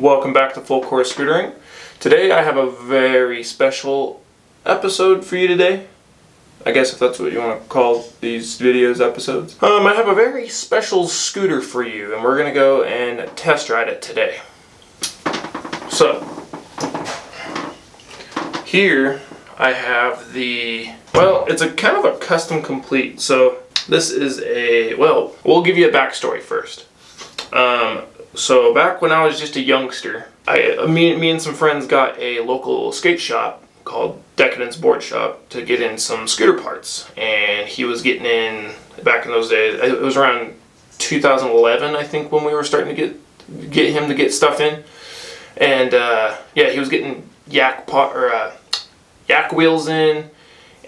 Welcome back to Full Course Scootering. Today I have a very special episode for you today. I guess if that's what you want to call these videos, episodes. I have a very special scooter for you, and we're going to go and test ride it today. So, here I have it's a kind of a custom complete. So, this is we'll give you a backstory first. So back when I was just a youngster, me and some friends got a local skate shop called Decadence Board Shop to get in some scooter parts. And he was getting in, back in those days, it was around 2011 I think when we were starting to get him to get stuff in. And he was getting yak wheels in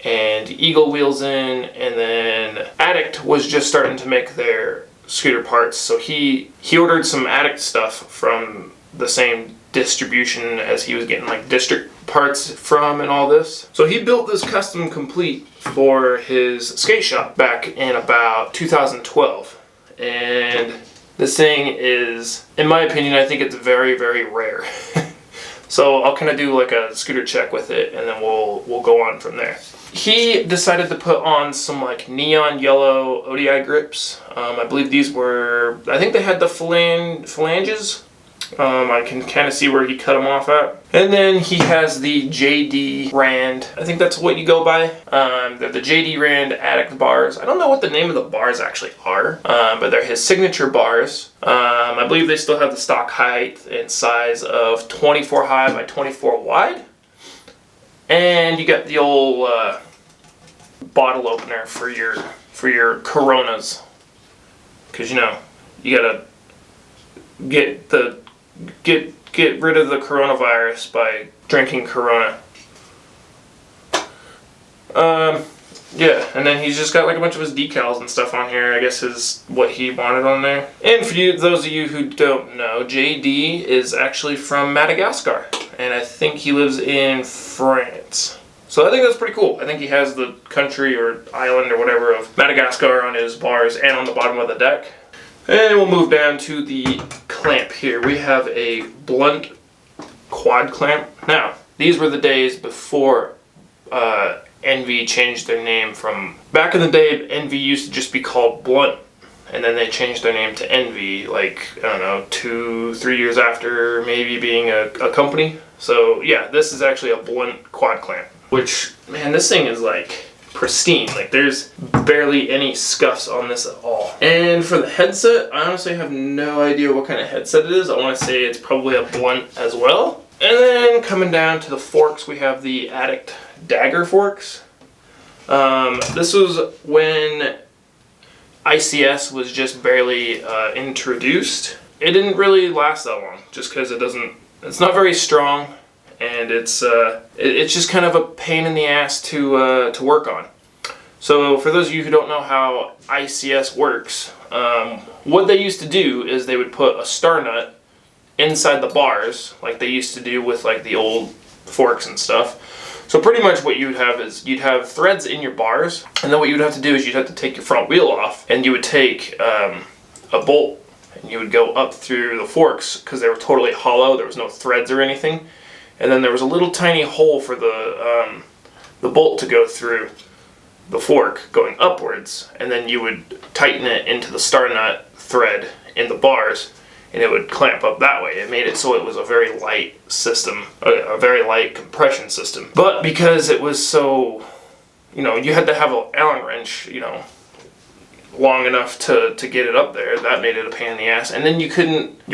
and eagle wheels in, and then Addict was just starting to make their scooter parts, so he ordered some Addict stuff from the same distribution as he was getting like district parts from and all this. So he built this custom complete for his skate shop back in about 2012, and this thing is, in my opinion, I think it's very, very rare. So I'll kind of do like a scooter check with it, and then we'll go on from there. He decided to put on some like neon yellow ODI grips. I believe these were, I think they had the phalanges. I can kind of see where he cut them off at. And then he has the JD Rand. I think that's what you go by. They're the JD Rand Addict bars. I don't know what the name of the bars actually are, but they're his signature bars. I believe they still have the stock height and size of 24 high by 24 wide. And you got the old bottle opener for your Coronas, because you gotta get rid of the coronavirus by drinking Corona. And then he's just got like a bunch of his decals and stuff on here. I guess is what he wanted on there. And for those of you who don't know, JD is actually from Madagascar, and I think he lives in France. So I think that's pretty cool. I think he has the country or island or whatever of Madagascar on his bars and on the bottom of the deck. And we'll move down to the clamp here. We have a blunt quad clamp. Now, these were the days before Envy changed their name from... Back in the day, Envy used to just be called Blunt. And then they changed their name to Envy, like, I don't know, 2-3 years after maybe being a company. So, yeah, this is actually a blunt quad clamp. Which, man, this thing is, like, pristine. Like, there's barely any scuffs on this at all. And for the headset, I honestly have no idea what kind of headset it is. I want to say it's probably a blunt as well. And then coming down to the forks, we have the Addict Dagger forks. This was when ICS was just barely introduced. It didn't really last that long, just because it's not very strong, and it's just kind of a pain in the ass to work on. So for those of you who don't know how ICS works, what they used to do is they would put a star nut inside the bars, like they used to do with like the old forks and stuff. So pretty much what you would have is you'd have threads in your bars, and then what you would have to do is you'd have to take your front wheel off, and you would take a bolt, and you would go up through the forks because they were totally hollow. There was no threads or anything, and then there was a little tiny hole for the bolt to go through the fork going upwards, and then you would tighten it into the star nut thread in the bars, and it would clamp up that way. It made it so it was a very light system, a very light compression system. But because it was so, you had to have an Allen wrench, long enough to get it up there, that made it a pain in the ass. And then you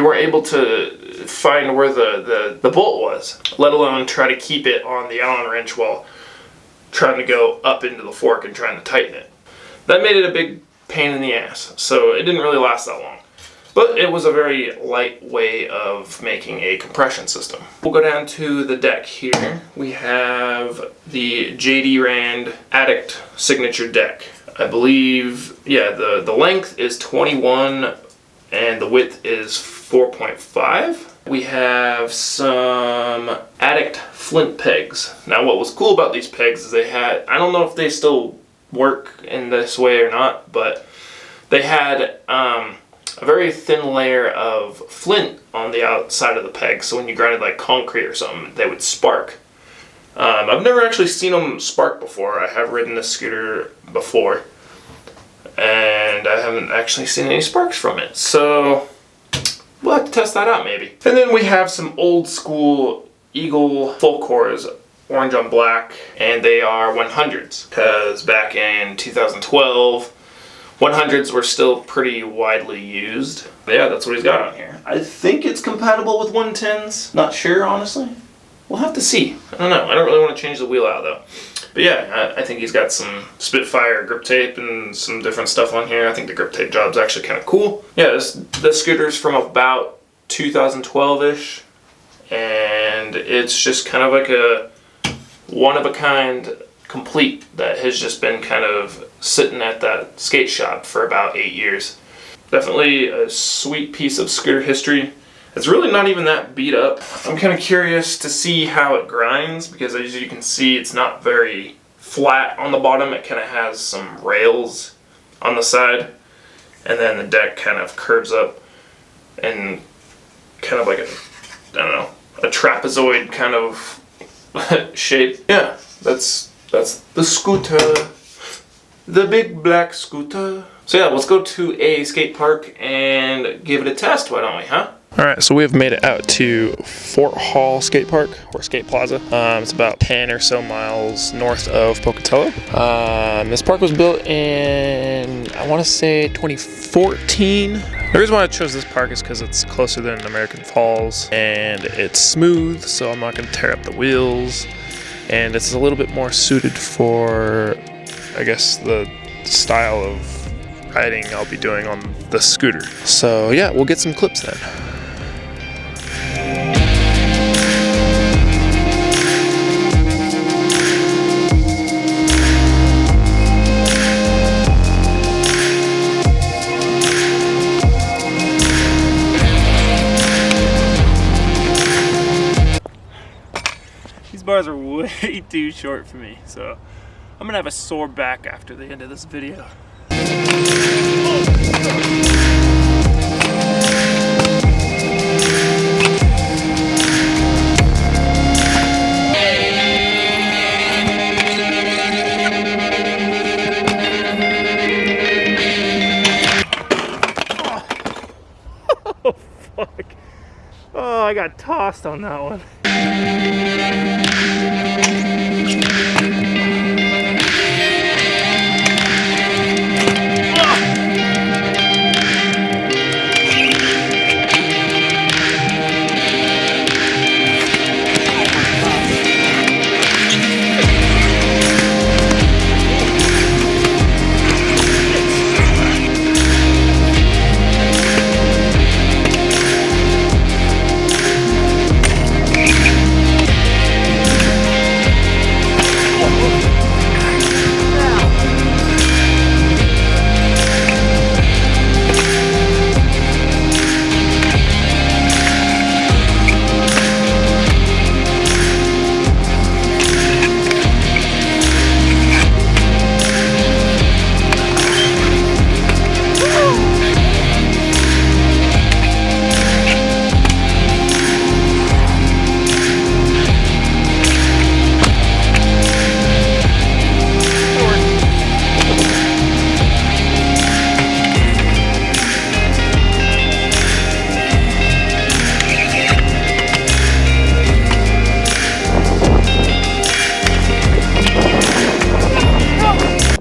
weren't able to find where the bolt was, let alone try to keep it on the Allen wrench while trying to go up into the fork and trying to tighten it. That made it a big pain in the ass, so it didn't really last that long. But it was a very light way of making a compression system. We'll go down to the deck here. We have the JD Rand Addict signature deck. I believe, the length is 21 and the width is 4.5. We have some Addict flint pegs. Now what was cool about these pegs is they had, I don't know if they still work in this way or not, but they had a very thin layer of flint on the outside of the pegs, so when you grinded like concrete or something, they would spark. I've never actually seen them spark before. I have ridden this scooter before, and I haven't actually seen any sparks from it. So we'll have to test that out maybe. And then we have some old school Eagle full cores, orange on black, and they are 100s, because back in 2012, 100s were still pretty widely used. But yeah, that's what he's got on here. I think it's compatible with 110s. Not sure, honestly. We'll have to see. I don't know. I don't really want to change the wheel out though. But yeah, I think he's got some Spitfire grip tape and some different stuff on here. I think the grip tape job's actually kind of cool. Yeah, this scooter's from about 2012-ish. And it's just kind of like a one-of-a-kind complete that has just been kind of sitting at that skate shop for about 8 years. Definitely a sweet piece of scooter history. It's really not even that beat up. I'm kind of curious to see how it grinds, because as you can see, it's not very flat on the bottom. It kind of has some rails on the side, and then the deck kind of curves up and kind of like a, I don't know, a trapezoid kind of shape. Yeah, that's the scooter, the big black scooter. So yeah, let's go to a skate park and give it a test, why don't we, huh? Alright, so we have made it out to Fort Hall Skate Park, or Skate Plaza. It's about 10 or so miles north of Pocatello. This park was built in, I want to say, 2014. The reason why I chose this park is because it's closer than American Falls, and it's smooth, so I'm not going to tear up the wheels, and it's a little bit more suited for, I guess, the style of riding I'll be doing on the scooter. So yeah, we'll get some clips then. These bars are way too short for me, so I'm gonna have a sore back after the end of this video. Oh, fuck. Oh, I got tossed on that one.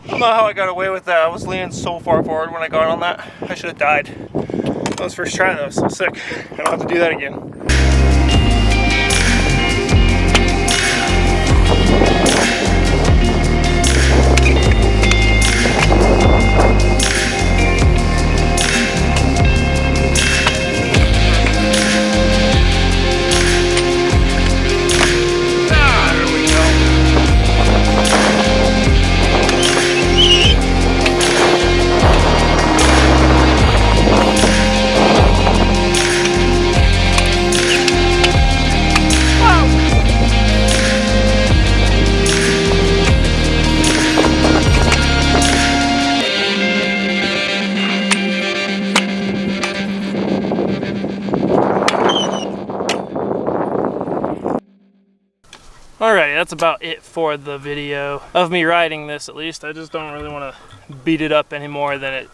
I don't know how I got away with that. I was leaning so far forward when I got on that. I should have died. That was first try though, so sick. I don't have to do that again. that's about it for the video of me riding this. At least I just don't really want to beat it up any more than it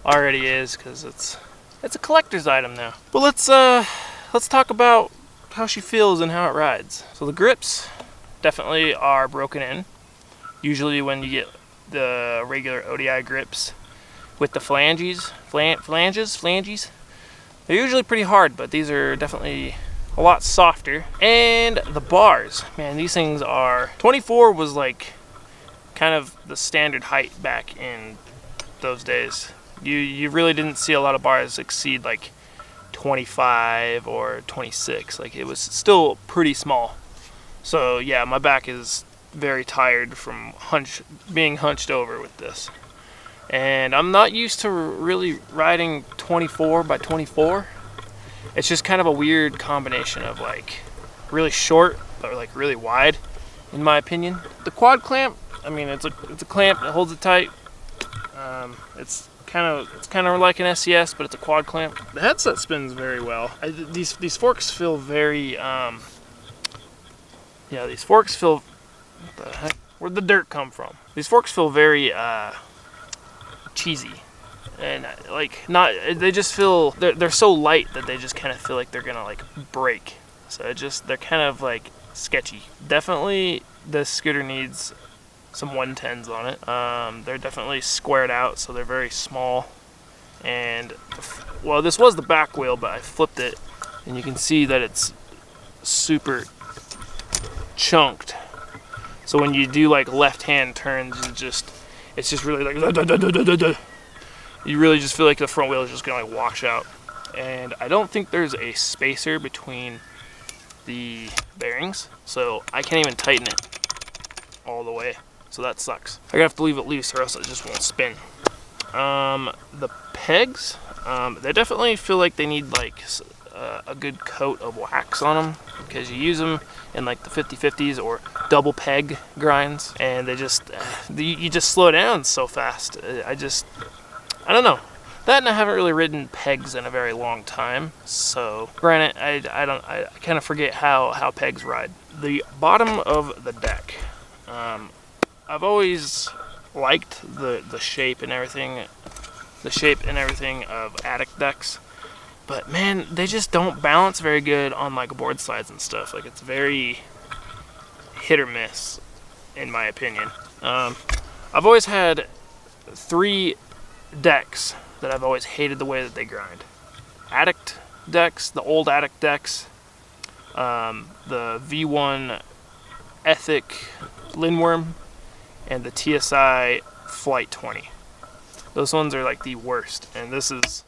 already is, because it's a collector's item now. But let's talk about how she feels and how it rides. So the grips definitely are broken in. Usually when you get the regular ODI grips with the flanges, they're usually pretty hard, but these are definitely a lot softer. And the bars, man, these things are, 24 was like kind of the standard height back in those days. You really didn't see a lot of bars exceed like 25 or 26. Like, it was still pretty small. So yeah, my back is very tired from being hunched over with this. And I'm not used to really riding 24 by 24. It's just kind of a weird combination of like really short but like really wide, in my opinion. The quad clamp, I mean, it's a clamp that holds it tight. It's kind of like an SCS, but it's a quad clamp. The headset spins very well. These forks feel very these forks feel, what the heck? Where'd the dirt come from? These forks feel very cheesy, and like they just feel, they're so light that they just kind of feel like they're gonna like break. So they're kind of like sketchy. Definitely this scooter needs some 110s on it. They're definitely squared out, so they're very small. And well, this was the back wheel, but I flipped it and you can see that it's super chunked. So when you do like left hand turns, it's just really like you really just feel like the front wheel is just gonna like wash out. And I don't think there's a spacer between the bearings, so I can't even tighten it all the way. So that sucks. I have to leave it loose or else it just won't spin. The pegs, they definitely feel like they need like a good coat of wax on them, because you use them in like the 50/50s or double peg grinds, and you just slow down so fast. I don't know. That, and I haven't really ridden pegs in a very long time, so granted, I kind of forget how pegs ride. The bottom of the deck, I've always liked the shape and everything of Addict decks, but man, they just don't balance very good on like board slides and stuff. Like, it's very hit or miss, in my opinion. I've always had 3 decks that I've always hated the way that they grind. Addict decks, the old Addict decks, the V1 Ethic Lindworm, and the TSI Flight 20. Those ones are like the worst, and this is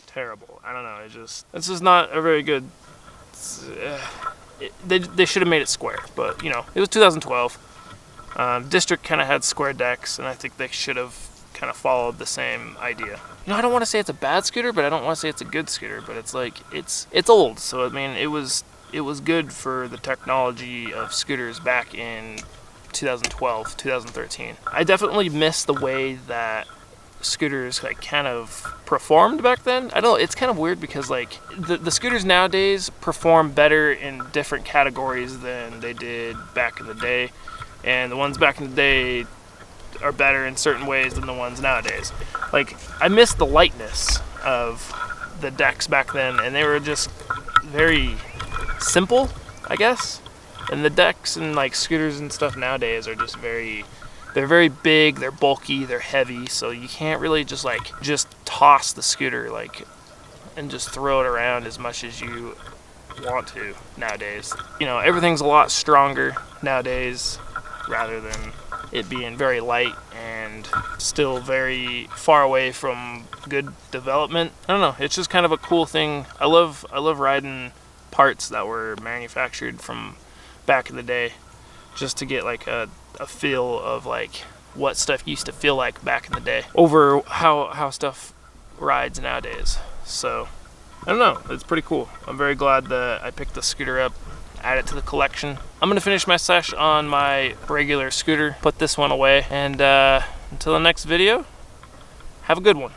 terrible. I don't know, it's just not a very good, they should have made it square, but you know, it was 2012. District kind of had square decks, and I think they should have kind of followed the same idea. You know, I don't want to say it's a bad scooter, but I don't want to say it's a good scooter, but it's like, it's old, so I mean, it was good for the technology of scooters back in 2012, 2013. I definitely miss the way that scooters like kind of performed back then. I don't know, it's kind of weird because like the scooters nowadays perform better in different categories than they did back in the day, and the ones back in the day are better in certain ways than the ones nowadays. Like, I miss the lightness of the decks back then, and they were just very simple, I guess. And the decks and like scooters and stuff nowadays are just they're very big, they're bulky, they're heavy, so you can't really just toss the scooter like and just throw it around as much as you want to nowadays. You know, everything's a lot stronger nowadays rather than it being very light and still very far away from good development. I don't know, it's just kind of a cool thing. I love riding parts that were manufactured from back in the day, just to get like a feel of like what stuff used to feel like back in the day over how stuff rides nowadays. So I don't know, it's pretty cool. I'm very glad that I picked the scooter up, add it to the collection. I'm gonna finish my sesh on my regular scooter, put this one away, and until the next video, have a good one.